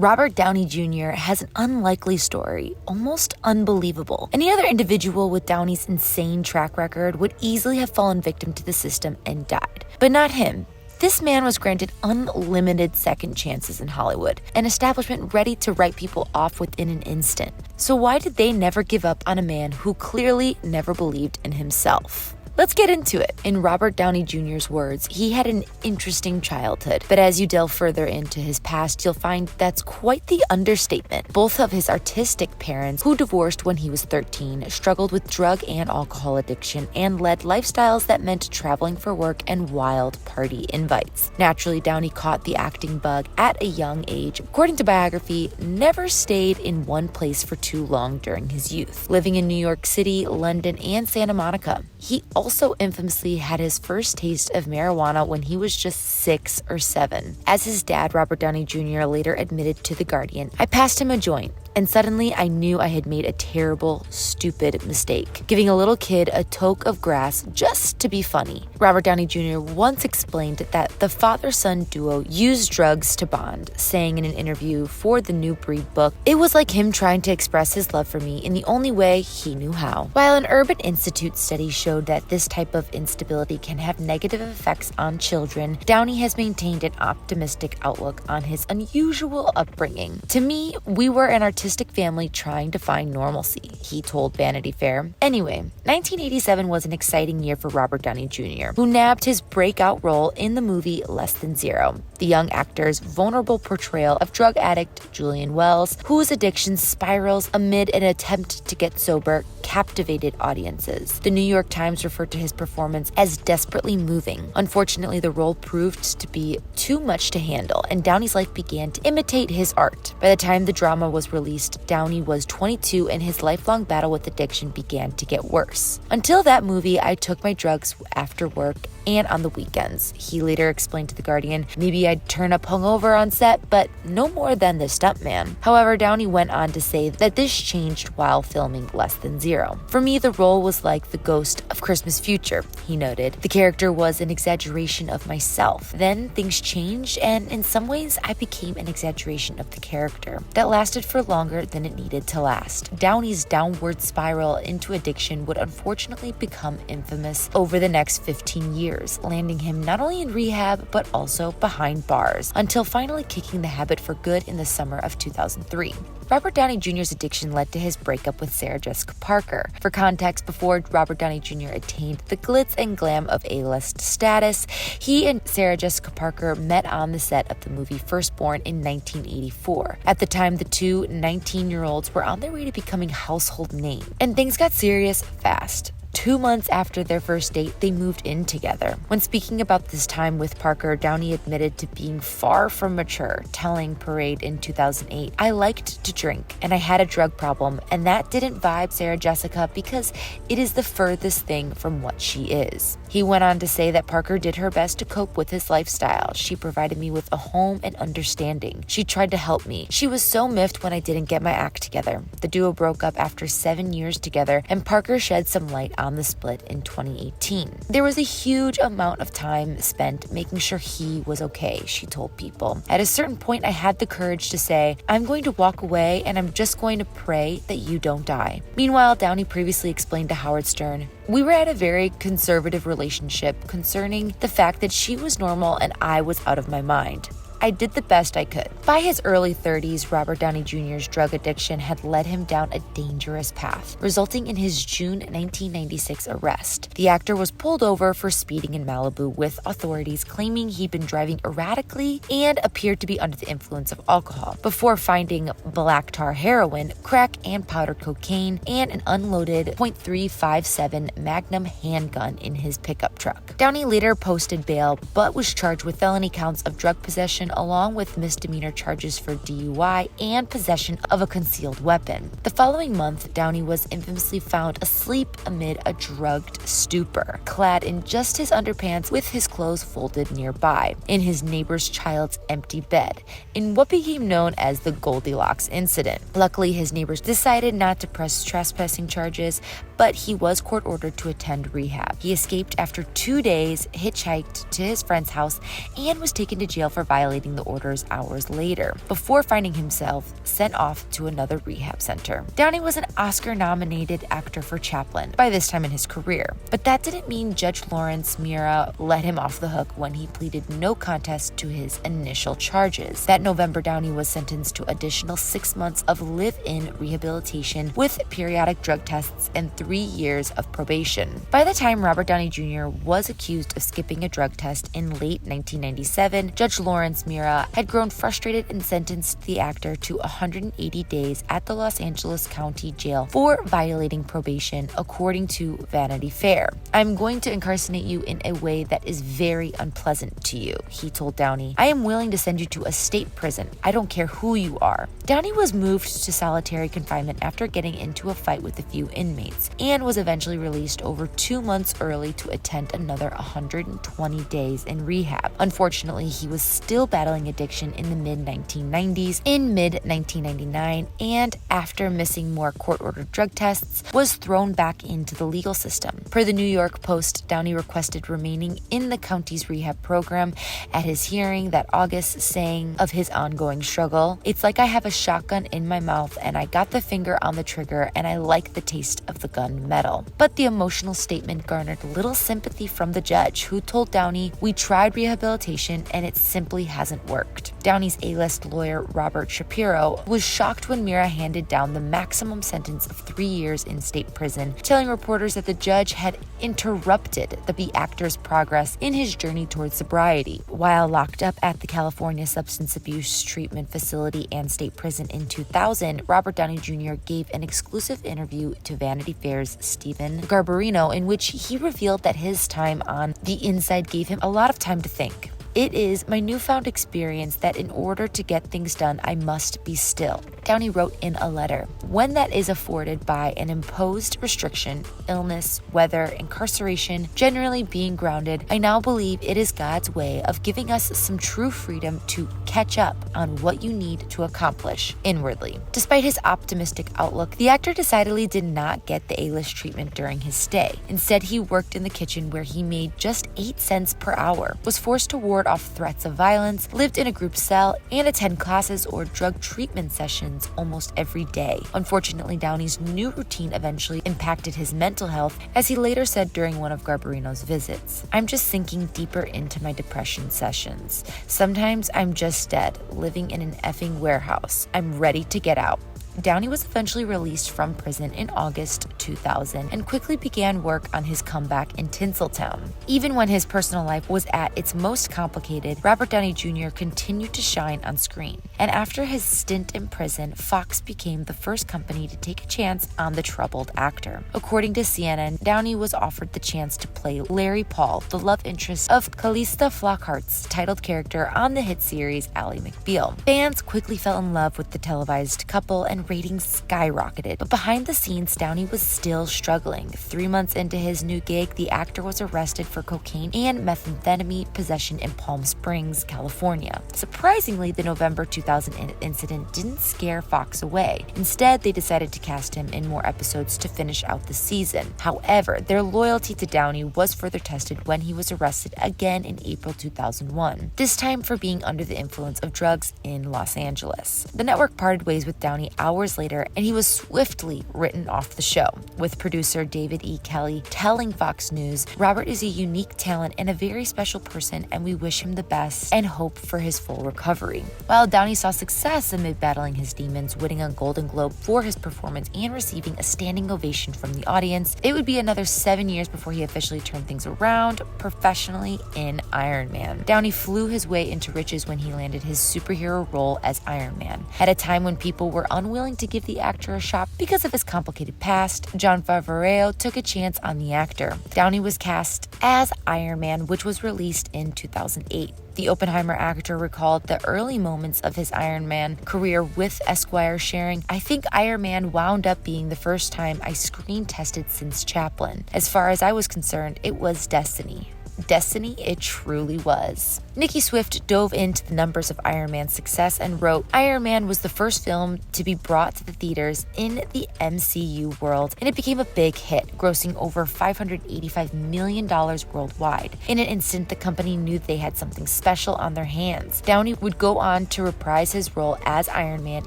Robert Downey Jr. has an unlikely story, almost unbelievable. Any other individual with Downey's insane track record would easily have fallen victim to the system and died. But not him. This man was granted unlimited second chances in Hollywood, an establishment ready to write people off within an instant. So why did they never give up on a man who clearly never believed in himself? Let's get into it. In Robert Downey Jr.'s words, he had an interesting childhood, but as you delve further into his past, you'll find that's quite the understatement. Both of his artistic parents, who divorced when he was 13, struggled with drug and alcohol addiction and led lifestyles that meant traveling for work and wild party invites. Naturally, Downey caught the acting bug at a young age. According to biography, never stayed in one place for too long during his youth, living in New York City, London, and Santa Monica. He also infamously had his first taste of marijuana when he was just 6 or 7. As his dad, Robert Downey Jr., later admitted to The Guardian, "I passed him a joint, and suddenly I knew I had made a terrible, stupid mistake, giving a little kid a toke of grass just to be funny." Robert Downey Jr. once explained that the father-son duo used drugs to bond, saying in an interview for the New Breed book, "It was like him trying to express his love for me in the only way he knew how." While an Urban Institute study showed that this type of instability can have negative effects on children, Downey has maintained an optimistic outlook on his unusual upbringing. "To me, we were an artistic family trying to find normalcy," he told Vanity Fair. Anyway, 1987 was an exciting year for Robert Downey Jr., who nabbed his breakout role in the movie Less Than Zero. The young actor's vulnerable portrayal of drug addict Julian Wells, whose addiction spirals amid an attempt to get sober, captivated audiences. The New York Times referred to his performance as desperately moving. Unfortunately, the role proved to be too much to handle, and Downey's life began to imitate his art. By the time the drama was released, Downey was 22 and his lifelong battle with addiction began to get worse. "Until that movie, I took my drugs after work and on the weekends," he later explained to The Guardian. "Maybe I'd turn up hungover on set, but no more than the stuntman." However, Downey went on to say that this changed while filming Less Than Zero. "For me, the role was like the ghost of Christmas Future," he noted. "The character was an exaggeration of myself. Then things changed, and in some ways, I became an exaggeration of the character. That lasted for longer than it needed to last." Downey's downward spiral into addiction would unfortunately become infamous over the next 15 years, landing him not only in rehab, but also behind bars, until finally kicking the habit for good in the summer of 2003. Robert Downey Jr.'s addiction led to his breakup with Sarah Jessica Parker. For context, before Robert Downey Jr. attained the glitz and glam of A-list status, he and Sarah Jessica Parker met on the set of the movie Firstborn in 1984. At the time, the two 19-year-olds were on their way to becoming household names, and things got serious fast. 2 months after their first date, they moved in together. When speaking about this time with Parker, Downey admitted to being far from mature, telling Parade in 2008, "I liked to drink, and I had a drug problem, and that didn't vibe Sarah Jessica because it is the furthest thing from what she is." He went on to say that Parker did her best to cope with his lifestyle. "She provided me with a home and understanding. She tried to help me. She was so miffed when I didn't get my act together." The duo broke up after 7 years together, and Parker shed some light on the split in 2018. "There was a huge amount of time spent making sure he was okay," she told People. "At a certain point, I had the courage to say, I'm going to walk away and I'm just going to pray that you don't die." Meanwhile, Downey previously explained to Howard Stern, "We were at a very conservative relationship concerning the fact that she was normal and I was out of my mind. I did the best I could." By his early 30s, Robert Downey Jr.'s drug addiction had led him down a dangerous path, resulting in his June 1996 arrest. The actor was pulled over for speeding in Malibu, with authorities claiming he'd been driving erratically and appeared to be under the influence of alcohol, before finding black tar heroin, crack and powdered cocaine, and an unloaded .357 Magnum handgun in his pickup truck. Downey later posted bail, but was charged with felony counts of drug possession along with misdemeanor charges for DUI and possession of a concealed weapon. The following month, Downey was infamously found asleep amid a drugged stupor, clad in just his underpants with his clothes folded nearby, in his neighbor's child's empty bed, in what became known as the Goldilocks incident. Luckily, his neighbors decided not to press trespassing charges, but he was court-ordered to attend rehab. He escaped after 2 days, hitchhiked to his friend's house, and was taken to jail for violating the orders hours later, before finding himself sent off to another rehab center. Downey was an Oscar-nominated actor for Chaplin by this time in his career, but that didn't mean Judge Lawrence Mira let him off the hook when he pleaded no contest to his initial charges. That November, Downey was sentenced to additional 6 months of live-in rehabilitation with periodic drug tests and 3 years of probation. By the time Robert Downey Jr. was accused of skipping a drug test in late 1997, Judge Lawrence Mira had grown frustrated and sentenced the actor to 180 days at the Los Angeles County Jail for violating probation, according to Vanity Fair. "I'm going to incarcerate you in a way that is very unpleasant to you," he told Downey. "I am willing to send you to a state prison. I don't care who you are." Downey was moved to solitary confinement after getting into a fight with a few inmates, and was eventually released over 2 months early to attend another 120 days in rehab. Unfortunately, he was still battling addiction in the mid-1990s. In mid-1999, and after missing more court-ordered drug tests, was thrown back into the legal system. Per the New York Post, Downey requested remaining in the county's rehab program at his hearing that August, saying of his ongoing struggle, "It's like I have a shotgun in my mouth and I got the finger on the trigger and I like the taste of the gun metal." But the emotional statement garnered little sympathy from the judge, who told Downey, "We tried rehabilitation and it simply hasn't worked." Downey's A-list lawyer, Robert Shapiro, was shocked when Mira handed down the maximum sentence of 3 years in state prison, telling reporters that the judge had interrupted the actor's progress in his journey towards sobriety. While locked up at the California Substance Abuse Treatment Facility and State Prison in 2000, Robert Downey Jr. gave an exclusive interview to Vanity Fair's Stephen Garbarino, in which he revealed that his time on the inside gave him a lot of time to think. "It is my newfound experience that in order to get things done, I must be still," Downey wrote in a letter. "When that is afforded by an imposed restriction, illness, weather, incarceration, generally being grounded, I now believe it is God's way of giving us some true freedom to catch up on what you need to accomplish inwardly." Despite his optimistic outlook, the actor decidedly did not get the A-list treatment during his stay. Instead, he worked in the kitchen where he made just 8 cents per hour, was forced to ward off threats of violence, lived in a group cell, and attend classes or drug treatment sessions almost every day. Unfortunately, Downey's new routine eventually impacted his mental health, as he later said during one of Garbarino's visits. "I'm just sinking deeper into my depression sessions. Sometimes I'm just dead, living in an effing warehouse. I'm ready to get out." Downey was eventually released from prison in August 2000 and quickly began work on his comeback in Tinseltown. Even when his personal life was at its most complicated, Robert Downey Jr. continued to shine on screen. And after his stint in prison, Fox became the first company to take a chance on the troubled actor. According to CNN, Downey was offered the chance to play Larry Paul, the love interest of Calista Flockhart's titled character on the hit series Ally McBeal. Fans quickly fell in love with the televised couple and ratings skyrocketed, but behind the scenes, Downey was still struggling. 3 months into his new gig, the actor was arrested for cocaine and methamphetamine possession in Palm Springs, California. Surprisingly, the November 2000 incident didn't scare Fox away. Instead, they decided to cast him in more episodes to finish out the season. However, their loyalty to Downey was further tested when he was arrested again in April 2001, this time for being under the influence of drugs in Los Angeles. The network parted ways with Downey hours later, and he was swiftly written off the show, with producer David E. Kelley telling Fox News, "Robert is a unique talent and a very special person, and we wish him the best and hope for his full recovery." While Downey saw success amid battling his demons, winning a Golden Globe for his performance and receiving a standing ovation from the audience, it would be another 7 years before he officially turned things around professionally in Iron Man. Downey flew his way into riches when he landed his superhero role as Iron Man. At a time when people were unwilling to give the actor a shot because of his complicated past, Jon Favreau took a chance on the actor. Downey was cast as Iron Man, which was released in 2008. The Oppenheimer actor recalled the early moments of his Iron Man career with Esquire, sharing, "I think Iron Man wound up being the first time I screen tested since Chaplin. As far as I was concerned, it was destiny." destiny it truly was. Nikki Swift dove into the numbers of Iron Man's success and wrote, Iron Man was the first film to be brought to the theaters in the MCU world, and it became a big hit, grossing over $585 million worldwide. In an instant, the company knew they had something special on their hands. Downey would go on to reprise his role as Iron Man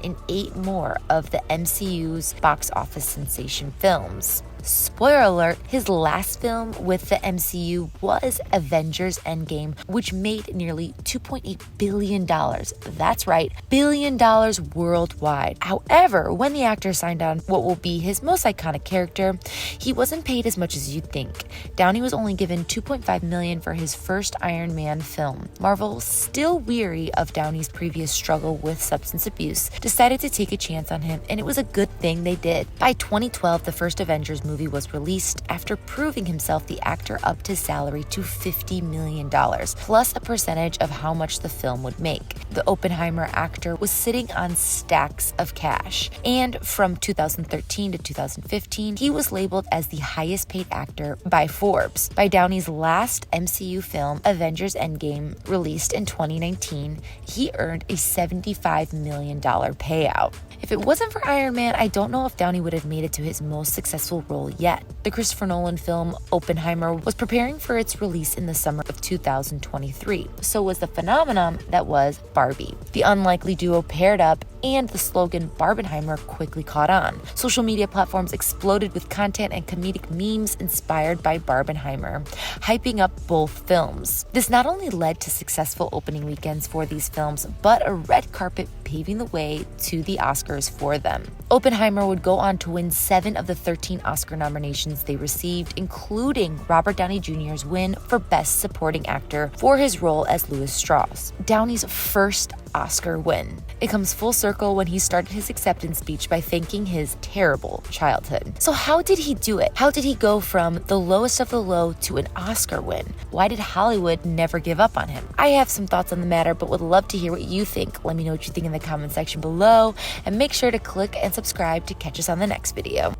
in 8 more of the MCU's box office sensation films. Spoiler alert, his last film with the MCU was Avengers Endgame, which made nearly $2.8 billion. That's right, $1 billion worldwide. However, when the actor signed on what will be his most iconic character, he wasn't paid as much as you'd think. Downey was only given $2.5 million for his first Iron Man film. Marvel, still weary of Downey's previous struggle with substance abuse, decided to take a chance on him, and it was a good thing they did. By 2012, the first Avengers movie was released after proving himself the actor up to salary to $50 million, plus a percentage of how much the film would make. The Oppenheimer actor was sitting on stacks of cash, and from 2013 to 2015, he was labeled as the highest paid actor by Forbes. By Downey's last MCU film, Avengers Endgame, released in 2019, he earned a $75 million payout. If it wasn't for Iron Man, I don't know if Downey would have made it to his most successful role yet. The Christopher Nolan film Oppenheimer was preparing for its release in the summer of 2023. So was the phenomenon that was Barbie. The unlikely duo paired up, and the slogan Barbenheimer quickly caught on. Social media platforms exploded with content and comedic memes inspired by Barbenheimer, hyping up both films. This not only led to successful opening weekends for these films, but a red carpet paving the way to the Oscars for them. Oppenheimer would go on to win 7 of the 13 Oscar nominations they received, including Robert Downey Jr.'s win for Best Supporting Actor for his role as Louis Strauss, Downey's first Oscar win. It comes full circle when he started his acceptance speech by thanking his terrible childhood. So how did he do it? How did he go from the lowest of the low to an Oscar win? Why did Hollywood never give up on him? I have some thoughts on the matter, but would love to hear what you think. Let me know what you think in the comment section below, and make sure to click and subscribe to catch us on the next video.